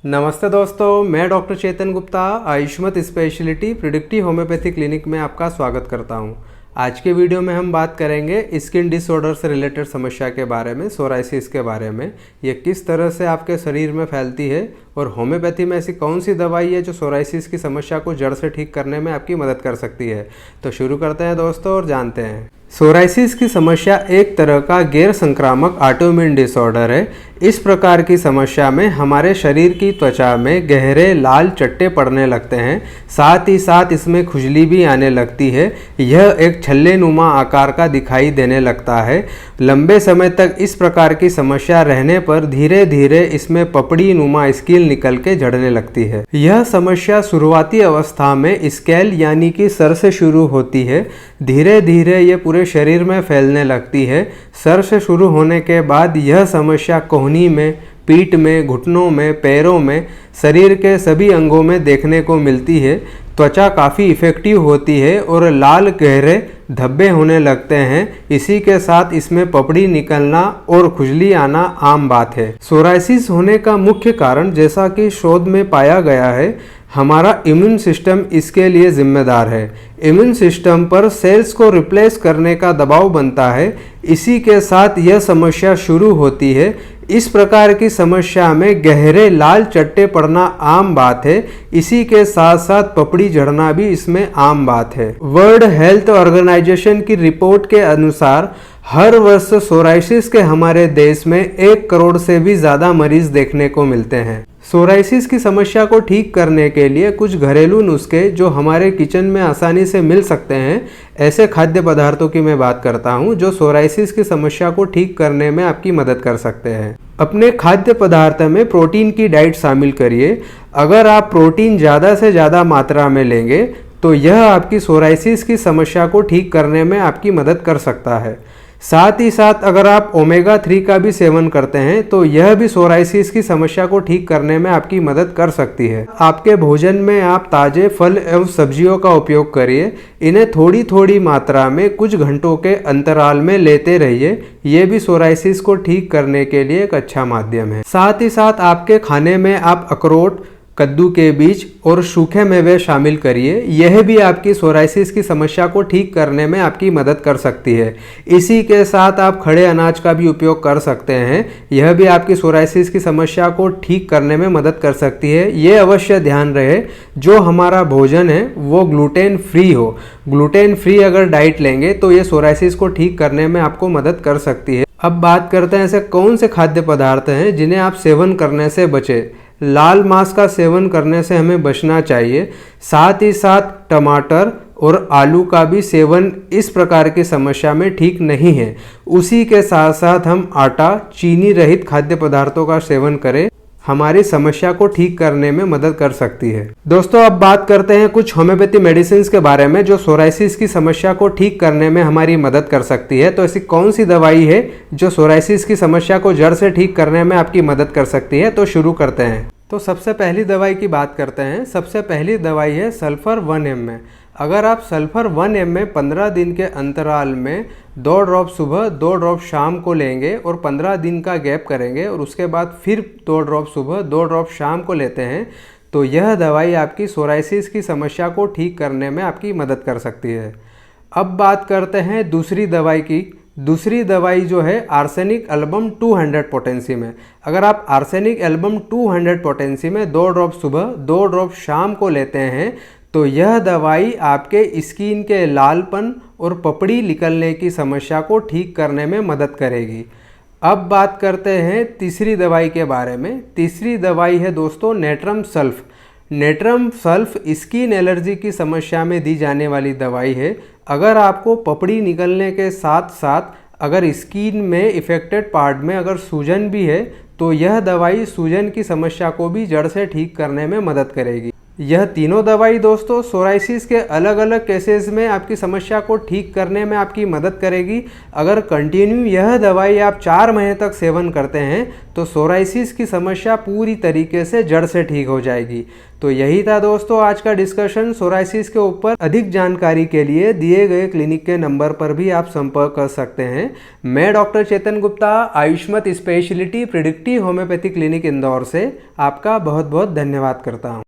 नमस्ते दोस्तों, मैं doctor Chetan Gupta Ayushmat speciality predictive homoeopathy clinic में आपका स्वागत करता हूं। आज के वीडियो में हम बात करेंगे स्किन डिसऑर्डर से रिलेटेड समस्या के बारे में, सोराइसिस के बारे में। ये किस तरह से आपके शरीर में फैलती है और होम्योपैथी में ऐसी कौन सी दवाई है जो सोराइसिस की समस्या को जड़ से ठीक करने में आपकी मदद कर सकती है। तो शुरू करते हैं दोस्तों और जानते हैं। सोराइसिस की समस्या एक तरह का गैर संक्रामक ऑटोइम्यून डिसऑर्डर है। इस प्रकार की समस्या में हमारे शरीर की त्वचा में गहरे लाल चट्टे पड़ने लगते हैं, साथ ही साथ इसमें खुजली भी आने लगती है। यह एक छल्ले नुमा आकार का दिखाई देने लगता है। लंबे समय तक इस प्रकार की समस्या रहने पर धीरे धीरे इसमें पपड़ी नुमा स्केल निकल के झड़ने लगती है। यह समस्या शुरुआती अवस्था में स्केल यानी कि सर से शुरू होती है, धीरे धीरे ये पूरे शरीर में फैलने लगती है। सर से शुरू होने के बाद यह समस्या कोहनी में, पीठ में, घुटनों में, पैरों में, शरीर के सभी अंगों में देखने को मिलती है। त्वचा काफ़ी इफेक्टिव होती है और लाल गहरे धब्बे होने लगते हैं। इसी के साथ इसमें पपड़ी निकलना और खुजली आना आम बात है। सोराइसिस होने का मुख्य कारण, जैसा कि शोध में पाया गया है, हमारा इम्यून सिस्टम इसके लिए जिम्मेदार है। इम्यून सिस्टम पर सेल्स को रिप्लेस करने का दबाव बनता है। इसी के साथ यह समस्या शुरू होती है। इस प्रकार की समस्या में गहरे लाल चट्टे पड़ना आम बात है। इसी के साथ साथ पपड़ी झड़ना भी इसमें आम बात है। वर्ल्ड हेल्थ ऑर्गेनाइजेशन की रिपोर्ट के अनुसार हर वर्ष सोराइसिस के हमारे देश में 1 करोड़ से भी ज़्यादा मरीज देखने को मिलते हैं। सोराइसिस की समस्या को ठीक करने के लिए कुछ घरेलू नुस्खे जो हमारे किचन में आसानी से मिल सकते हैं, ऐसे खाद्य पदार्थों की मैं बात करता हूं जो सोराइसिस की समस्या को ठीक करने में आपकी मदद कर सकते हैं। अपने खाद्य पदार्थ में प्रोटीन की डाइट शामिल करिए। अगर आप प्रोटीन ज़्यादा से ज़्यादा मात्रा में लेंगे तो यह आपकी सोराइसिस की समस्या को ठीक करने में आपकी मदद कर सकता है। साथ ही साथ अगर आप ओमेगा 3 का भी सेवन करते हैं तो यह भी सोराइसिस की समस्या को ठीक करने में आपकी मदद कर सकती है। आपके भोजन में आप ताज़े फल एवं सब्जियों का उपयोग करिए। इन्हें थोड़ी थोड़ी मात्रा में कुछ घंटों के अंतराल में लेते रहिए। ये भी सोराइसिस को ठीक करने के लिए एक अच्छा माध्यम है। साथ ही साथ आपके खाने में आप अखरोट, कद्दू के बीज और सूखे मेवे शामिल करिए। यह भी आपकी सोराइसिस की समस्या को ठीक करने में आपकी मदद कर सकती है। इसी के साथ आप खड़े अनाज का भी उपयोग कर सकते हैं। यह भी आपकी सोराइसिस की समस्या को ठीक करने में मदद कर सकती है। ये अवश्य ध्यान रहे जो हमारा भोजन है वो ग्लूटेन फ्री हो। ग्लूटेन फ्री अगर डाइट लेंगे तो ये सोराइसिस को ठीक करने में आपको मदद कर सकती है। अब बात करते हैं ऐसे कौन से खाद्य पदार्थ हैं जिन्हें आप सेवन करने से बचें। लाल मांस का सेवन करने से हमें बचना चाहिए। साथ ही साथ टमाटर और आलू का भी सेवन इस प्रकार की समस्या में ठीक नहीं है। उसी के साथ साथ हम आटा, चीनी रहित खाद्य पदार्थों का सेवन करें, हमारी समस्या को ठीक करने में मदद कर सकती है। दोस्तों, अब बात करते हैं कुछ होम्योपैथी मेडिसिन के बारे में जो सोराइसिस की समस्या को ठीक करने में हमारी मदद कर सकती है। तो ऐसी कौन सी दवाई है जो सोराइसिस की समस्या को जड़ से ठीक करने में आपकी मदद कर सकती है। तो शुरू करते हैं। तो सबसे पहली दवाई की बात करते हैं। सबसे पहली दवाई है सल्फर 1 ml। अगर आप सल्फर 1 ml 15 दिन के अंतराल में 2 ड्रॉप सुबह, 2 ड्रॉप शाम को लेंगे और 15 दिन का गैप करेंगे और उसके बाद फिर 2 ड्रॉप सुबह, 2 ड्रॉप शाम को लेते हैं तो यह दवाई आपकी सोराइसिस की समस्या को ठीक करने में आपकी मदद कर सकती है। अब बात करते हैं दूसरी दवाई की। दूसरी दवाई जो है आर्सेनिक एल्बम 200 पोटेंसी में। अगर आप आर्सेनिक एल्बम 200 पोटेंसी में 2 ड्रॉप सुबह, 2 ड्रॉप शाम को लेते हैं तो यह दवाई आपके स्किन के लालपन और पपड़ी निकलने की समस्या को ठीक करने में मदद करेगी। अब बात करते हैं तीसरी दवाई के बारे में। तीसरी दवाई है दोस्तों natrum sulph. Natrum sulph skin allergy की समस्या में दी जाने वाली दवाई है। अगर आपको पपड़ी निकलने के साथ साथ अगर स्किन में इफेक्टेड पार्ट में अगर सूजन भी है तो यह दवाई सूजन की समस्या को भी जड़ से ठीक करने में मदद करेगी। यह तीनों दवाई दोस्तों सोराइसिस के अलग अलग केसेस में आपकी समस्या को ठीक करने में आपकी मदद करेगी। अगर कंटिन्यू यह दवाई आप 4 महीने तक सेवन करते हैं तो सोराइसिस की समस्या पूरी तरीके से जड़ से ठीक हो जाएगी। तो यही था दोस्तों आज का डिस्कशन सोराइसिस के ऊपर। अधिक जानकारी के लिए दिए गए क्लिनिक के नंबर पर भी आप संपर्क कर सकते हैं। मैं doctor Chetan Gupta, Ayushmat speciality predictive homoeopathy clinic Indore से आपका बहुत बहुत धन्यवाद करता हूँ।